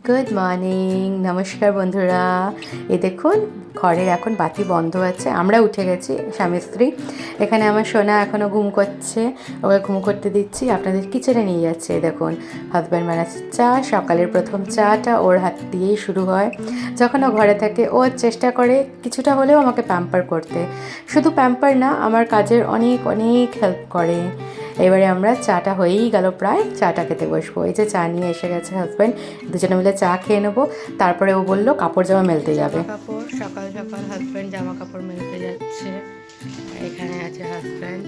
Good morning, নমস্কার বন্ধুরা। এই দেখুন ঘরের এখন বাতি বন্ধ আছে, আমরা উঠে গেছি স্বামী স্ত্রী। এখানে আমার সোনা এখনও ঘুম করছে, ওকে ঘুম করতে দিচ্ছি। আপনাদের কিচেনে নিয়ে যাচ্ছে। দেখুন হাজব্যান্ড বানাচ্ছে চা, সকালের প্রথম চাটা ওর হাত দিয়েই শুরু হয়। যখন ও ঘরে থাকে ও চেষ্টা করে কিছুটা হলেও আমাকে প্যাম্পার করতে। শুধু প্যাম্পার না, আমার কাজের অনেক অনেক হেল্প করে। এবারে আমরা চাটা হয়েই গেল, প্রায় চাটা খেতে বসবো। এই যে চা নিয়ে এসে গেছে হাজব্যান্ড, দুজনে মিলে চা খেয়ে নেবো। তারপরে ও বললো কাপড় জামা মেলতে যাবে। কাপড় সকাল সকাল হাজব্যান্ড জামা কাপড় মেলতে যাচ্ছে। এখানে আছে হাজব্যান্ড,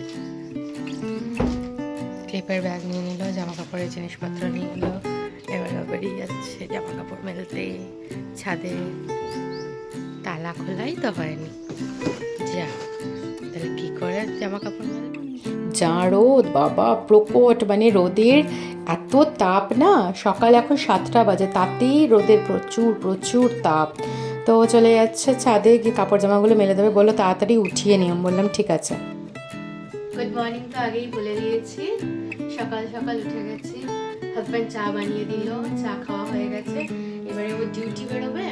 ক্লিপের ব্যাগ নিয়ে নিল, জামা কাপড়ের জিনিসপত্র নিয়ে নিল। এবারে বেরিয়ে যাচ্ছে জামা কাপড় মেলতে ছাদে। তালা খোলাই তো হয়নি, যা তাহলে কী করে জামা কাপড় মেলে। যা রোদ বাবা, প্রকট, মানে রোদের এত তাপ না। সকাল এখন 7টা বাজে, তাতেই রোদের প্রচুর প্রচুর তাপ। তো চলে যাচ্ছে ছাদে গিয়ে কাপড় জামাগুলো মেলে দেবে, বললো তাড়াতাড়ি উঠিয়ে নিও। বললাম ঠিক আছে। গুড মর্নিং তো আগেই বলে দিয়েছি। সকাল সকাল উঠে গেছি, হাজব্যান্ড চা বানিয়ে দিল, চা খাওয়া হয়ে গেছে। এবারে ও ডিউটি বেরোবে।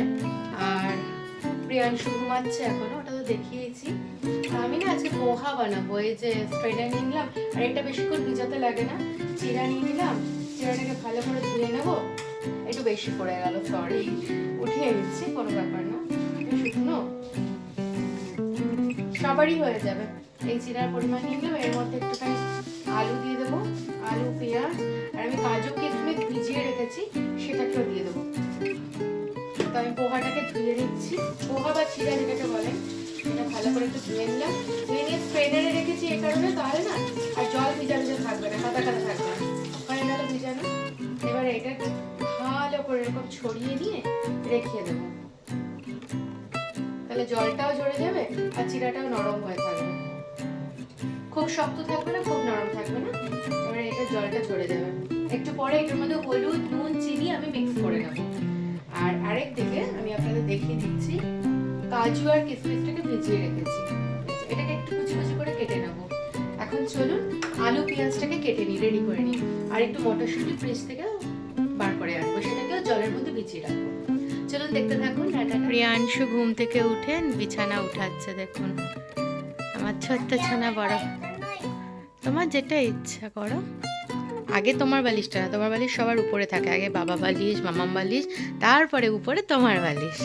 আর প্রিয়াংশু ঘুমাচ্ছে এখনো, ওটা তো দেখিয়েছি। আমি না আজকে পোহা বানাবো। এই যে স্প্রেডার নিয়ে নিলাম, আর এটা বেশিক্ষণ ভিজাতে লাগে না। চিরা নিয়ে নিলাম, চিরাটাকে ভালো করে ধুয়ে নেবো। একটু বেশি পড়ে গেল, সরি, উঠিয়ে নিচ্ছি, কোনো ব্যাপার না। শুকনো সবারই হয়ে যাবে। এই চিরার পরিমাণ নিয়ে নিলাম, এর মধ্যে একটুখানি আলু দিয়ে দেবো, আলু পেঁয়াজ, আর আমি কাজু কিশমিশ ভিজিয়ে রেখেছি সেটাকেও দিয়ে দেবো। তো আমি পোহাটাকে ধুয়ে নিচ্ছি, পোহা বা চিরা যেটাকে বলেন, এটা ভালো করে একটু ধুয়ে নিলাম। ধুয়ে নিয়ে স্প্রেডারে রেখেছি এই কারণে, তাহলে না আর জল ভিজা ভিজা থাকবে না, কাদা কাদা থাকবে না, হয়ে গেল ভিজানো। এবারে এটা ভালো করে এরকম ছড়িয়ে নিয়ে রেখে দেবো, তাহলে জলটাও ঝরে যাবে আর চিরাটাও নরম হয়ে থাকবে। খুব শক্ত থাকবে না, খুব নরম থাকবে না। এবারে এটা জলটা ঝরে যাবে। একটু পরে এটার মধ্যে হলুদ, নুন, চিনি আমি মিক্স করে নেবো। আর আরেক দিকে আমি আপনাদের দেখিয়ে দিচ্ছি, কাজু আর কিশমিশটাকে ভিজিয়ে রেখেছি, এটাকে একটু কুচি কুচি করে কেটে নেবো। এখন চলুন আলু পেঁয়াজটাকে কেটে নিই, রেডি করে নিই। আর একটু মটরশুঁটি ফ্রিজ থেকে বার করে আনবো, সেটাকেও জলের মধ্যে ভিজিয়ে রাখবো। চলুন দেখতে থাকুন। প্রিয়াংশু ঘুম থেকে উঠেন বিছানা উঠাচ্ছে, দেখুন আমার ছোট্ট ছানা বড়। তোমার যেটা ইচ্ছা করো। আগে তোমার বালিশটা না, তোমার বালিশ সবার উপরে থাকে, আগে বাবা বালিশ, মামাম বালিশ, তারপরে উপরে তোমার বালিশ।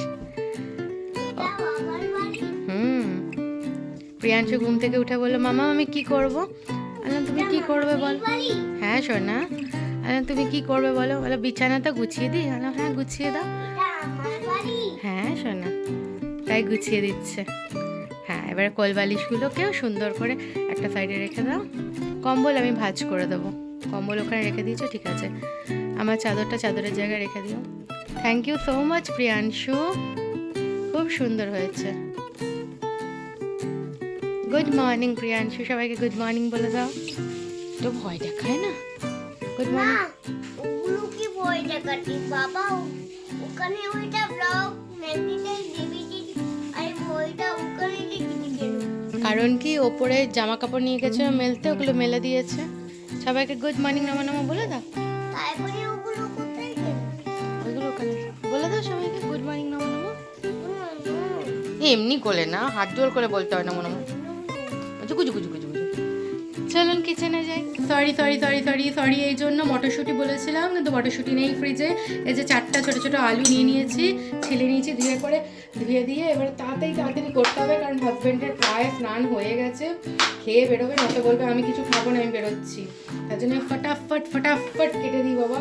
প্রিয়াংশু ঘুম থেকে উঠে বললো মামা আমি কি করবো। তুমি কি করবে বল। হ্যাঁ সোনা, তুমি কি করবে বলো। বলো বিছানাটা গুছিয়ে দিই। হ্যাঁ গুছিয়ে দাও। হ্যাঁ সোনা, তাই গুছিয়ে দিচ্ছে। হ্যাঁ এবারে কোল বালিশগুলোকেও সুন্দর করে একটা সাইডে রেখে দাও। কম্বল আমি ভাঁজ করে দেবো, কম্বল ওখানে রেখে দিয়েছো, ঠিক আছে। আমার চাদরটা চাদরের জায়গায় রেখে দিও। Thank you so much Priyanshu, খুব সুন্দর হয়েছে। গুড মর্নিং প্রিয়াংশু, সবাইকে গুড মর্নিং বলে দাও। তো ভয় দেখায় না। Good morning. ওগুলো কি ভয় দেখাচ্ছি বাবা, ওখানে ওইটা ব্লগ নেভিটাই দেবিজি, আর ভয়টা ওখানে দেখি কেন। কারণ কি ওপরে জামা কাপড় নিয়ে গেছে মেলতে, ওগুলো মেলে দিয়েছে। সবাইকে গুড মর্নিং নামা নামা বলে দাও। তারপরে ওগুলো কোথায় গেল? ওইগুলো ওখানে বলে দাও সবাইকে গুড মর্নিং নামা নামা। এমনি করে না, হাত জোর করে বলতে হয় না মনে হয়। জুকু জুকু জুকু জুকু। চলুন কিচেনে যাই। Sorry sorry sorry sorry sorry, এই জন্য মটরশুঁটি বলেছিলাম, কিন্তু মটরশুঁটি নেই ফ্রিজে। এই যে 4টা ছোটো ছোটো আলু নিয়ে নিয়েছি, ছিলে নিয়েছি, ধুয়ে দিয়ে এবার তাড়াতাড়ি করতে হবে, কারণ হাজব্যান্ডের প্রায় স্নান হয়ে গেছে, খেয়ে বেরোবে, নয়তো বলবে আমি কিছু খাবো না, আমি বেরোচ্ছি। তার জন্য ফটাফট ফটাফট কেটে দিই বাবা,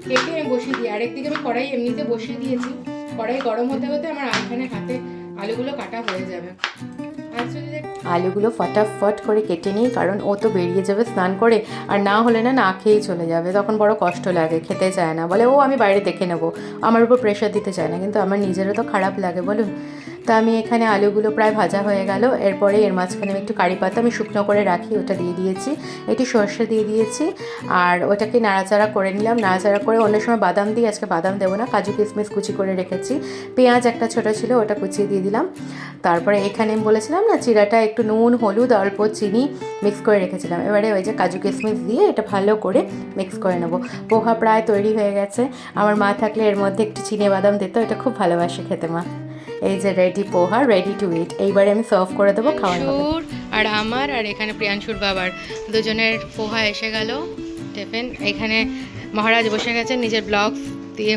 কেটে আমি বসিয়ে দিই। আরেকদিকে আমি কড়াই এমনিতে বসিয়ে দিয়েছি, কড়াই গরম হতে হতে আমার এখানে হাতে আলুগুলো কাটা হয়ে যাবে। আলুগুলো ফটাফট করে কেটে নিই, কারণ ও তো বেরিয়ে যাবে স্নান করে, আর না হলে না খেয়েই চলে যাবে, তখন বড় কষ্ট লাগে, খেতে চায় না, বলে ও আমি বাইরে দেখে নেবো, আমার উপর প্রেশার দিতে চায় না, কিন্তু আমার নিজেরও তো খারাপ লাগে বলুন। তো আমি এখানে আলুগুলো প্রায় ভাজা হয়ে গেল। এরপরে এর মাঝখানে আমি একটু কারি পাতা আমি শুকনো করে রাখি, ওটা দিয়ে দিয়েছি, একটু সর্ষে দিয়ে দিয়েছি, আর ওটাকে নাড়াচাড়া করে নিলাম। নাড়াচাড়া করে অন্য সময় বাদাম দিই, আজকে বাদাম দেবো না, কাজু কিশমিশ কুচি করে রেখেছি, পেঁয়াজ একটা ছোটো ছিল ওটা কুচিয়ে দিয়ে দিলাম। তারপরে এখানে আমি বলেছিলাম না চিড়াটা একটু নুন হলুদ অল্প চিনি মিক্স করে রেখেছিলাম, এবারে ওই যে কাজু কিশমিশ দিয়ে এটা ভালো করে মিক্স করে নেবো। পোহা প্রায় তৈরি হয়ে গেছে। আমার মা থাকলে এর মধ্যে একটু চিনে বাদাম দিত, এটা খুব ভালোবাসে খেতে মা। এই যে রেডি পোহা, রেডি টু ইট। এইবারে আমি সার্ভ করে দেবো, খাওয়ার হবে। আর আমার আর এখানে প্রিয়াংশুর বাবার দুজনের পোহা এসে গেল টিফিন। এখানে মহারাজ বসে গেছে নিজের ব্লগস দিয়ে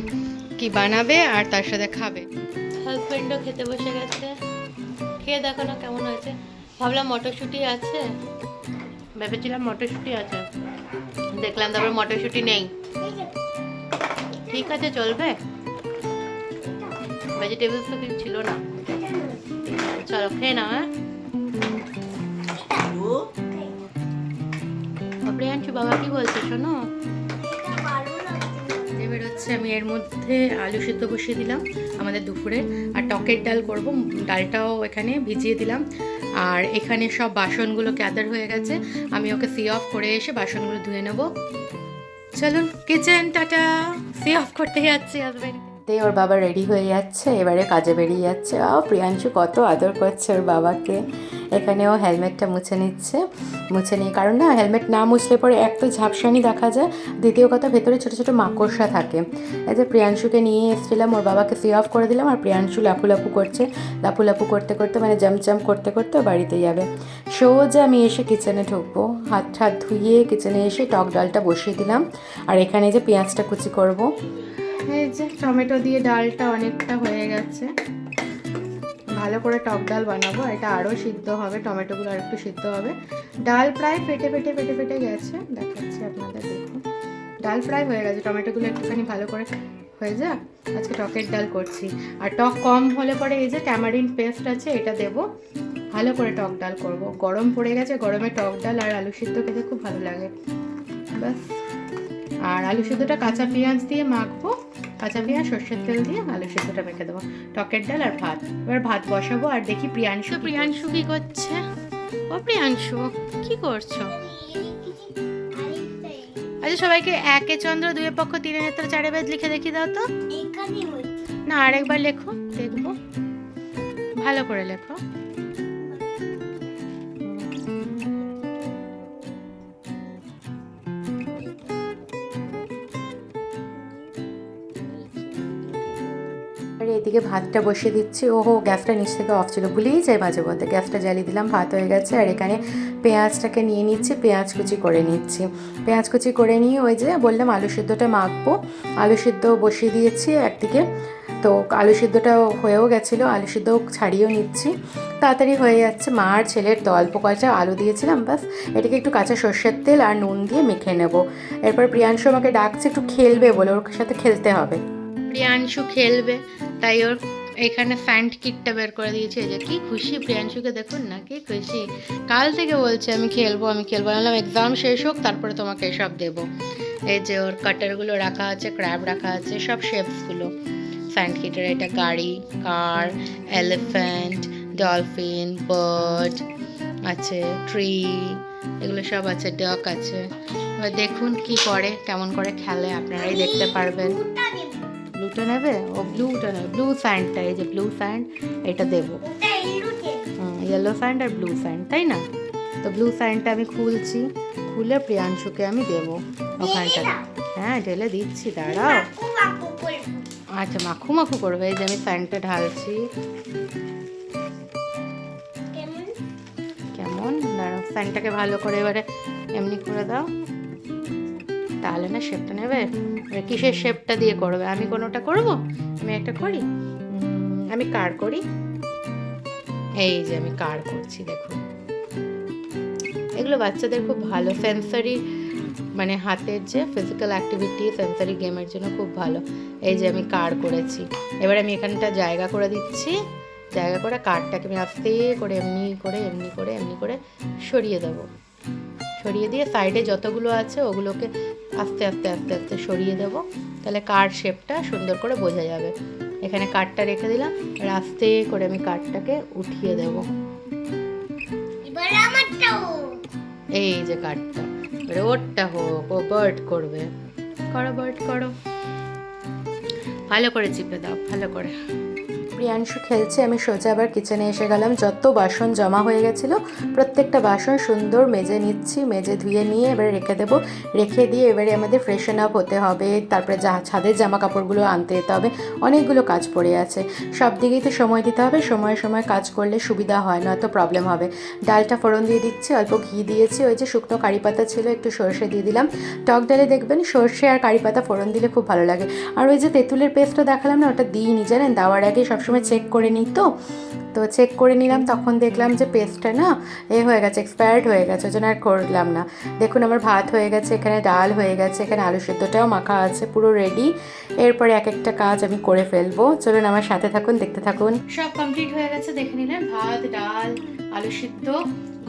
কি বানাবে আর তার সাথে খাবে। হাজব্যান্ডও খেতে বসে গেছে, খেয়ে দেখো না কেমন হয়েছে। ভাবলাম মটরশুঁটি আছে, ভেবেছিলাম মটরশুঁটি আছে, দেখলাম তারপর মটরশুঁটি নেই। ঠিক আছে চলবে, ভেজিটেবলস তো কিছু ছিল না। চলো খেয়ে নাও। হ্যাঁ প্রিয়াংশু বাবা কি বলছে শোনো। এবার হচ্ছে আমি এর মধ্যে আলু সিদ্ধ বসিয়ে দিলাম আমাদের দুপুরে, আর টকের ডাল করব, ডালটাও এখানে ভিজিয়ে দিলাম। আর এখানে সব বাসনগুলো গ্যাদার হয়ে গেছে, আমি ওকে সি অফ করে এসে বাসনগুলো ধুয়ে নেবো। চলুন কিচেন, টাটা। সি অফ করতে যাচ্ছি হাজবেন্ড। ওর বাবা রেডি হয়ে যাচ্ছে, এবারে কাজে বেরিয়ে যাচ্ছে। প্রিয়াংশু কত আদর করছে ওর বাবাকে। এখানে ও হেলমেটটা মুছে নিচ্ছে, মুছে নিয়ে, কারণ না হেলমেট না মুছলে পরে এক তো ঝাপসানি দেখা যায়, দ্বিতীয় কথা ভেতরে ছোটো ছোটো মাকড়সা থাকে। এই যে প্রিয়াংশুকে নিয়ে এসেছিলাম, ওর বাবাকে সি অফ করে দিলাম, আর প্রিয়াংশু লাফু করছে, লাফু করতে করতে মানে জাম্প করতে করতে বাড়িতে যাবে। সোজা আমি এসে কিচেনে ঢুকবো, হাত ঠাত ধুয়ে কিচেনে এসে টক ডালটা বসিয়ে দিলাম। আর এখানে যে পেঁয়াজটা কুচি করব। এই যে টমেটো দিয়ে ডালটা অনেকটা হয়ে গেছে, ভালো করে টক ডাল বানাবো। এটা আরও সিদ্ধ হবে, টমেটোগুলো আর একটু সিদ্ধ হবে। ডাল প্রায় ফেটে গেছে, দেখাচ্ছি আপনাদের, দেখুন ডাল প্রায় হয়ে গেছে, টমেটোগুলো একটুখানি ভালো করে হয়ে যাক। আজকে টকের ডাল করছি। আর টক কম হলে পরে এই যে ট্যামারিন পেস্ট আছে এটা দেবো, ভালো করে টক ডাল করব। গরম পড়ে গেছে, গরমে টক ডাল আর আলু সিদ্ধ খেতে খুব ভালো লাগে। ব্যাস, আর আলু সিদ্ধটা কাঁচা পেঁয়াজ দিয়ে মাখবো, কাঁচা পেঁয়াজ সর্ষের তেল দিয়ে আলু সিদ্ধটা মেখে দেবো, টকের ডাল আর ভাত। এবার ভাত বসাবো আর দেখি প্রিয়াংশু কি করছে। ও প্রিয়াংশু কি করছো? আচ্ছা সবাইকে একে চন্দ্র দুয়ে পক্ষ তিনে নেত্র চারে বেদ লিখে দেখিয়ে দাও তো। না আরেকবার লেখো, দেখবো, ভালো করে লেখো। এদিকে ভাতটা বসিয়ে দিচ্ছি। ওহো গ্যাসটা নিচ থেকে অফ ছিল, ভুলেই যাই মাঝে মধ্যে। গ্যাসটা জ্বালিয়ে দিলাম, ভাত হয়ে গেছে। আর এখানে পেঁয়াজটাকে নিয়ে নিচ্ছি, পেঁয়াজ কুচি করে নিচ্ছি। পেঁয়াজ কুচি করে নিয়ে ওই যে বললাম আলু সিদ্ধটা মাখবো, আলু সিদ্ধ বসিয়ে দিয়েছি একদিকে। তো আলু সিদ্ধটা হয়েও গেছিলো, আলু সিদ্ধ ছাড়িয়েও নিচ্ছি, তাড়াতাড়ি হয়ে যাচ্ছে। মা আর ছেলের তো অল্প কয়টা আলু দিয়েছিলাম, বাস এটাকে একটু কাঁচা সর্ষের তেল আর নুন দিয়ে মেখে নেব। এরপর প্রিয়াংশু আমাকে ডাকছে একটু খেলবে বলে, ওর সাথে খেলতে হবে। প্রিয়াংশু খেলবে তাই ওর এখানে স্যান্ড কিটটা বের করে দিয়েছে। এই যে কি খুশি প্রিয়াংশুকে, দেখুন না কি খুশি। কাল থেকে বলছে আমি খেলবো বললাম এক্সাম শেষ হোক তারপরে তোমাকে এসব দেবো। এই যে ওর কাটারগুলো রাখা আছে, ক্র্যাব রাখা আছে, সব শেপসগুলো স্যান্ড কিটের। এটা গাড়ি, কার, এলিফ্যান্ট, ডলফিন, বার্ড আছে, ট্রি, এগুলো সব আছে, ডাক আছে। এবার দেখুন কি করে, কেমন করে খেলে, আপনারাই দেখতে পারবেন। ব্লুটা নেবে? ও ব্লুটা নেবে, ব্লু স্যান্ডটা, এই যে ব্লু স্যান্ড এটা দেবো। ইয়েলো স্যান্ড আর ব্লু স্যান্ড, তাই না? তো ব্লু স্যান্ডটা আমি খুলছি, খুলে প্রিয়াংশুকে আমি দেবো ওখানটা। হ্যাঁ ঢেলে দিচ্ছি, দাঁড়াও। আচ্ছা মাখু করবে। এই যে আমি স্যান্ডটা ঢালছি, কেমন দাঁড়াও, স্যান্ডটাকে ভালো করে এবারে এমনি করে দাও, তাহলে না শেপটা নেবে। কিসের শেপটা দিয়ে করবে? আমি কোনোটা করব, আমি একটা করি, আমি কার করি। এই যে আমি কার করছি, দেখুন এগুলো বাচ্চাদের খুব ভালো, সেন্সরি মানে হাতের যে ফিজিক্যাল অ্যাক্টিভিটি, সেন্সরি গেমের জন্য খুব ভালো। এই যে আমি কার করেছি, এবার আমি এখানটা জায়গা করে দিচ্ছি, জায়গা করে কারটাকে আমি আস্তে করে এমনি করে সরিয়ে দেবো। সরিয়ে দিয়ে সাইডে যতগুলো আছে ওগুলোকে আস্তে আস্তে সরিয়ে দেবো, তাহলে কার শেপটা সুন্দর করে বোঝা যাবে। এখানে কাঠটা রেখে দিলাম, আর আস্তে করে আমি কাঠটাকে উঠিয়ে দেব। এবারে আমারটাও এই যে কাঠটা, এবারে ওরটা হোক, ও বার্ড করবে। করো বার্ড করো, ভালো করে চিপে দাও, ভালো করে। প্রিয়াংশু খেলছে, আমি সোজা আবার কিচেনে এসে গেলাম। যত বাসন জমা হয়ে গেছিলো প্রত্যেকটা বাসন সুন্দর মেজে নিচ্ছি, মেজে ধুয়ে নিয়ে এবারে রেখে দেবো। রেখে দিয়ে এবারে আমাদের ফ্রেশন আপ হতে হবে, তারপরে ছাদের জামা কাপড়গুলো আনতে যেতে হবে। অনেকগুলো কাজ পড়ে আছে, সব দিকেই তো সময় দিতে হবে। সময়ে সময় কাজ করলে সুবিধা হয়, নয়তো প্রবলেম হবে। ডালটা ফোড়ন দিয়ে দিচ্ছি, অল্প ঘি দিয়েছি, ওই যে শুকনো কারি পাতা ছিল একটু সর্ষে দিয়ে দিলাম। টক ডালে দেখবেন সর্ষে আর কারি পাতা ফোড়ন দিলে খুব ভালো লাগে। আর ওই যে তেঁতুলের পেস্টটা দেখালাম না, ওটা দিইনি জানেন, দেওয়ার আগে সবসময় চেক করে নিই। তো চেক করে নিলাম, তখন দেখলাম যে পেস্টটা না হয়ে গেছে, এক্সপায়ার্ড হয়ে গেছে, ওই জন্য আর করলাম না। দেখুন আমার ভাত হয়ে গেছে, এখানে ডাল হয়ে গেছে, এখানে আলু সেদ্ধটাও মাখা আছে, পুরো রেডি। এরপরে এক একটা কাজ আমি করে ফেলবো। চলুন আমার সাথে থাকুন, দেখতে থাকুন। সব কমপ্লিট হয়ে গেছে, দেখে নিলেন, ভাত, ডাল, আলু সিদ্ধ,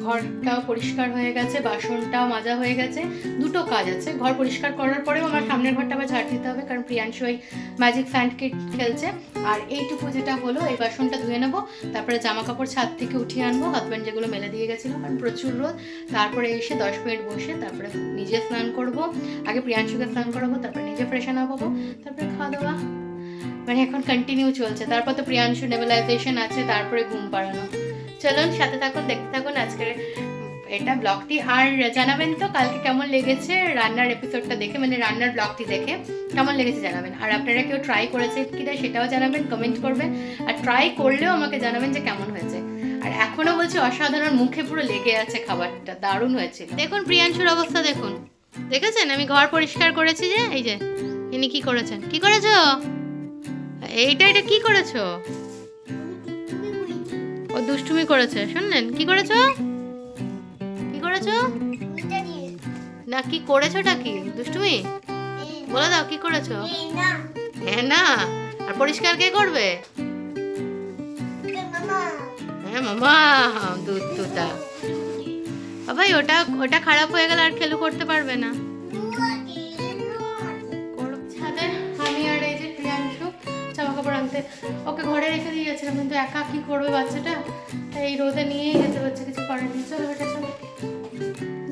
ঘরটাও পরিষ্কার হয়ে গেছে, বাসনটাও মাজা হয়ে গেছে। দুটো কাজ আছে, ঘর পরিষ্কার করার পরেও আমার সামনের ঘরটা আবার ঝাড় দিতে হবে, কারণ প্রিয়াংশু ওই ম্যাজিক স্যান্ড কিট খেলছে। আর এইটুকু যেটা হলো, এই বাসনটা ধুয়ে নেবো, তারপরে জামা কাপড় ছাদ থেকে উঠিয়ে আনবো, হাজব্যান্ড যেগুলো মেলে দিয়ে গেছিলো, কারণ প্রচুর রোদ। তারপরে এসে 10 মিনিট বসে তারপরে নিজে স্নান করবো, আগে প্রিয়াংশুকে স্নান করাবো, তারপরে নিজে ফ্রেশন আপ হবো, তারপরে খাওয়া দাওয়া। মানে এখন কন্টিনিউ চলছে। তারপর তো প্রিয়াংশু নেবুলাইজেশন আছে, তারপরে ঘুম পাড়ানো। চলুন সাথে থাকুন, দেখতে থাকুন আজকের এটা ব্লগটি। আর জানাবেন তো কালকে কেমন লেগেছে রান্নার এপিসোডটা দেখে, মানে রান্নার ব্লগটি দেখে কেমন লেগেছে জানাবেন। আর আপনারা কেউ ট্রাই করেছে কিনা সেটাও জানাবেন, কমেন্ট করবেন। আর ট্রাই করলেও আমাকে জানাবেন যে কেমন হয়েছে। আর এখনো বলছি অসাধারণ, মুখে পুরো লেগে আছে খাবারটা, দারুণ হয়েছিল। দেখুন প্রিয়াংশুর অবস্থা দেখুন, দেখেছেন আমি ঘর পরিষ্কার করেছি যে, এই যে ইনি কি করেছেন, কি করেছো এটা কি করেছো? ও দুষ্টুমি করেছে, শুনলেন কি করেছো, কি করেছো না, কি করেছোটা কি দুষ্টুমি বলে দাও, কি করেছো? হ্যাঁ না, আর পরিষ্কার কে করবে? হ্যাঁ মামা, দুধ দুধা বাবাই, ওটা খারাপ হয়ে গেল আর খেলু করতে পারবে না। ছাদে আমি আর এই যে প্রিয়াংশু জামা কাপড় আনতে, ওকে ঘরে রেখে দিয়ে গেছিলাম, কিন্তু একা কি করবে বাচ্চাটা, এই রোদে নিয়েই যেতে হচ্ছে, কিছু করার নেই। চলো এটা চলো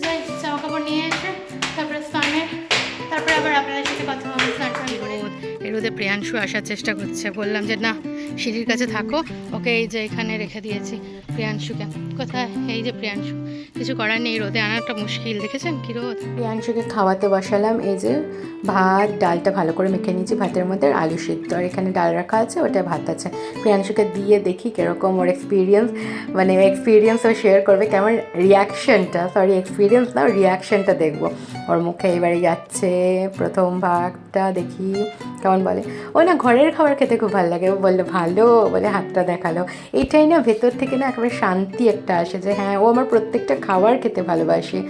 যাই, জামা কাপড় নিয়ে এসে তারপরে স্নানের, তারপরে আবার আপনাদের সাথে কথা হবে। স্নান করে এই রোদে প্রিয়াংশু আসার চেষ্টা করছে, বললাম যে না সিঁড়ির কাছে থাকো, ওকে এই যে এখানে রেখে দিয়েছি প্রিয়াংশুকে। কোথায়? এই যে প্রিয়াংশু, কিছু করার নেই, রোদে আনাটা মুশকিল, দেখেছেন কি রোদ। প্রিয়াংশুকে খাওয়াতে বসালাম, এই যে ভাত, ডালটা ভালো করে মেখে নিয়েছি ভাতের মধ্যে, আর আলু সিদ্ধ, আর এখানে ডাল রাখা আছে, ওটা ভাত আছে। প্রিয়াংশুকে দিয়ে দেখি কীরকম ওর এক্সপিরিয়েন্স, মানে এক্সপিরিয়েন্স ও শেয়ার করবে, কেমন রিয়াকশানটা, সরি এক্সপিরিয়েন্স না, রিয়াকশানটা দেখবো ওর মুখে। এবারে যাচ্ছে প্রথম ভাগটা, দেখি কেমন বলে। ও না ঘরের খাবার খেতে খুব ভালো লাগে, ও বললো ভালো, বলে হাতটা দেখালো। এইটাই না ভেতর থেকে না একেবারে শান্তি একটা আসে, যে হ্যাঁ ও আমার প্রত্যেকটা খাবার খেতে ভালোবাসে।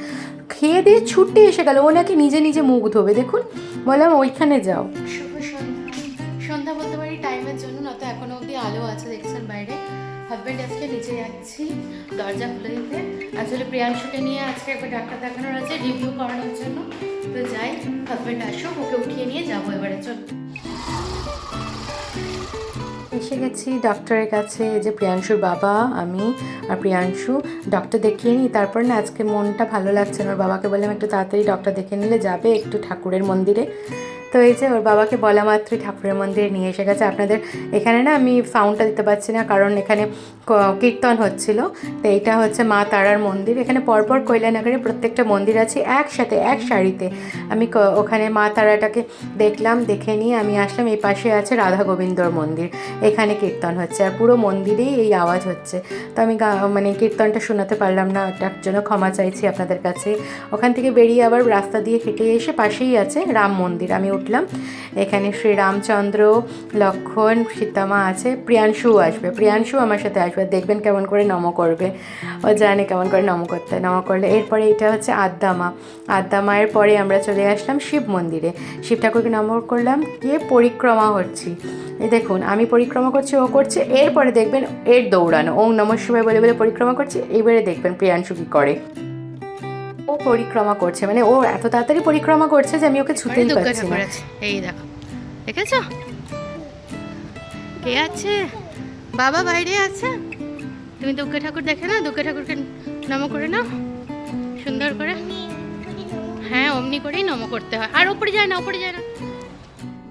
খেয়ে দিয়ে ছুটে এসে গেল, ও নাকি নিজে নিজে মুখ ধোবে, দেখুন। বললাম ওইখানে যাও। শুভ সন্ধ্যা, সন্ধ্যা বলতে পারি টাইমের জন্য, নয়তো এখনো অবধি আলো আছে, দেখছেন বাইরে। হাজব্যান্ড আজকে নিচে যাচ্ছি দরজা খুলে দিতে, আসলে প্রিয়াংশুকে নিয়ে আজকে একবার ডাক্তার দেখানোর আছে, রিভিউ করানোর জন্য। তো যাই, হাজব্যান্ড আসো, ওকে উঠিয়ে নিয়ে যাবো এবারে। চল, এসে গেছি ডক্টরের কাছে। এই যে প্রিয়াংশুর বাবা, আমি আর প্রিয়াংশু ডক্টর দেখিয়ে নিই। তারপর না আজকে মনটা ভালো লাগছে না, ওর বাবাকে বললাম একটু তাড়াতাড়ি ডক্টর দেখে নিলে যাবে একটু ঠাকুরের মন্দিরে। তো এই যে ওর বাবাকে বলা মাত্রই ঠাকুরের মন্দিরে নিয়ে এসে গেছে। আপনাদের এখানে না আমি সাউন্ডটা দিতে পারছি না, কারণ এখানে কীর্তন হচ্ছিল। তো এইটা হচ্ছে মা তারার মন্দির, এখানে পরপর কৈলানগরে প্রত্যেকটা মন্দির আছে একসাথে এক সারিতে। আমি ওখানে মা তারাটাকে দেখলাম, দেখে নিয়ে আমি আসলাম। এই পাশে আছে রাধা গোবিন্দর মন্দির, এখানে কীর্তন হচ্ছে, আর পুরো মন্দিরেই এই আওয়াজ হচ্ছে। তো আমি মানে কীর্তনটা শোনাতে পারলাম না, ওটার জন্য ক্ষমা চাইছি আপনাদের কাছে। ওখান থেকে বেরিয়ে আবার রাস্তা দিয়ে হেঁটে এসে পাশেই আছে রাম মন্দির, আমি উঠলাম। এখানে শ্রী রামচন্দ্র, লক্ষ্মণ, সীতামা আছে। প্রিয়াংশুও আসবে, প্রিয়াংশু আমার সাথে আসবে, দেখবেন কেমন করে নম করবে, ও জানে কেমন করে নম করতে। নম করলে এরপরে এটা হচ্ছে আদ্যামা, আদ্যামায়ের পরে আমরা চলে আসলাম শিব মন্দিরে, শিব ঠাকুরকে নম করলাম, গিয়ে পরিক্রমা হচ্ছি। এই দেখুন আমি পরিক্রমা করছি, ও করছে, এরপরে দেখবেন এর দৌড়ানো, ওম নমঃ শিবায় বলে বলে পরিক্রমা করছে। এবারে দেখবেন প্রিয়াংশু কী করে, ও পরিক্রমা করছে, মানে ও এত তাড়াতাড়ি পরিক্রমা করছে যে আমি ওকে ছুতেই পারছি না। এই দেখো, দেখেছো কে আছে? বাবা বাইরে আছে। তুমি দুর্গা ঠাকুর দেখে না, দুর্গা ঠাকুরকে নম করে নাও সুন্দর করে। হ্যাঁ, অমনি করেই নম করতে হয়। আর ওপরে যায় না, ওপরে যায় না।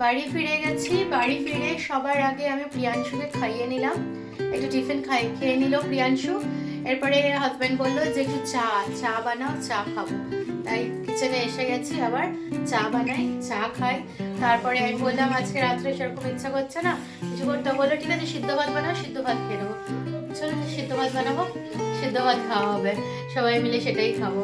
বাড়ি ফিরে গেছি। বাড়ি ফিরে সবার আগে আমি প্রিয়াংশুকে খাইয়ে নিলাম, একটু টিফিন খেয়ে নিল প্রিয়াংশু। এরপরে হাজব্যান্ড বললো যে একটু চা বানাও, চা খাবো। তাই কিচেনে এসে গেছি, আবার চা বানাই, চা খাই। তারপরে আমি বললাম আজকে রাত্রে সেরকম ইচ্ছা করছে না কিছু করতে, বললো ঠিক আছে সিদ্ধ ভাত বানাও, সিদ্ধ ভাত খেয়ে নেবো। চলো সিদ্ধ ভাত বানাবো, সিদ্ধ ভাত খাওয়া হবে, সবাই মিলে সেটাই খাবো।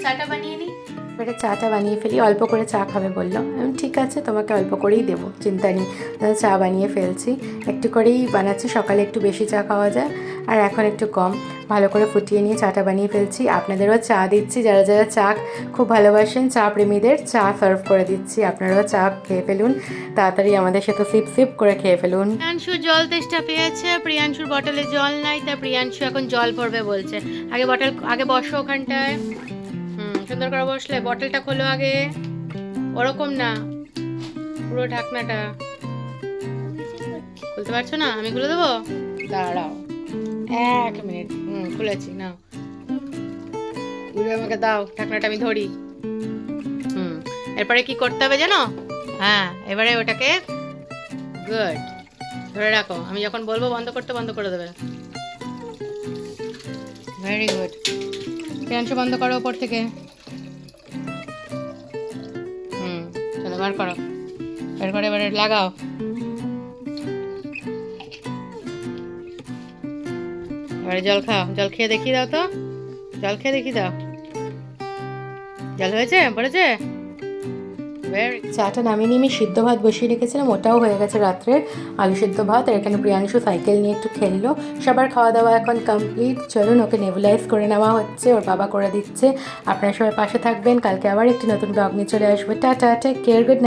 চাটা বানিয়ে নিই। এবারে চাটা বানিয়ে ফেলি, অল্প করে চা খাবে বললো। আমি ঠিক আছে তোমাকে অল্প করেই দেবো, চিন্তা নেই। চা বানিয়ে ফেলছি, একটু করেই বানাচ্ছি, সকালে একটু বেশি চা খাওয়া যায় আর এখন একটু কম। ভালো করে ফুটিয়ে নিয়ে চাটা বানিয়ে ফেলছি। আপনাদেরও চা দিচ্ছি, যারা যারা চা খুব ভালোবাসেন, চা প্রেমীদের চা সার্ভ করে দিচ্ছি। আপনারাও চা খেয়ে ফেলুন, তাড়াতাড়ি আমাদের সাথে সিপ সিপ করে খেয়ে ফেলুন। প্রিয়াংশু জল তেষ্টা পেয়েছে, প্রিয়াংশুর বটলে জল নাই, তাই প্রিয়াংশু এখন জল ভরবে বলছে। আগে বসো ওখানটায়, সুন্দর করে বসলে। বটলটা খোলো আগে, ওরকম না, পুরো ঢাকনাটা খুলতে পারছো না? আমি খুলে দেবো, দাঁড়াও 1 মিনিট। খুলেছি, নাও আমাকে দাও ঢাকনাটা, আমি ধরি। এরপরে কি করতে হবে জানো? হ্যাঁ, এবারে ওটাকে গুড ধরে রাখো, আমি যখন বলবো বন্ধ করতে বন্ধ করে দেবে। Very good. প্রিয়াংশু বন্ধ করো ওপর থেকে। চলো বার করো, বের করে এবারে লাগাও। এবারে জল খাও, জল খেয়ে দেখিয়ে দাও তো, জল খেয়ে দেখিয়ে দাও। জল হয়েছে, পড়েছে? চাটা নামিয়ে নিয়ে আমি সিদ্ধ ভাত বসিয়ে রেখেছিলাম, ওটাও হয়ে গেছে রাত্রের আলু সিদ্ধ ভাত। আর এখানে প্রিয়াংশু সাইকেল নিয়ে একটু খেললো। সবার খাওয়া দাওয়া এখন কমপ্লিট। চলুন ওকে নেবুলাইজ করে নেওয়া হচ্ছে, ওর বাবা করে দিচ্ছে। আপনারা সবাই পাশে থাকবেন, কালকে আবার একটি নতুন ব্লগ নিয়ে চলে আসবো। Tata, take care, good night.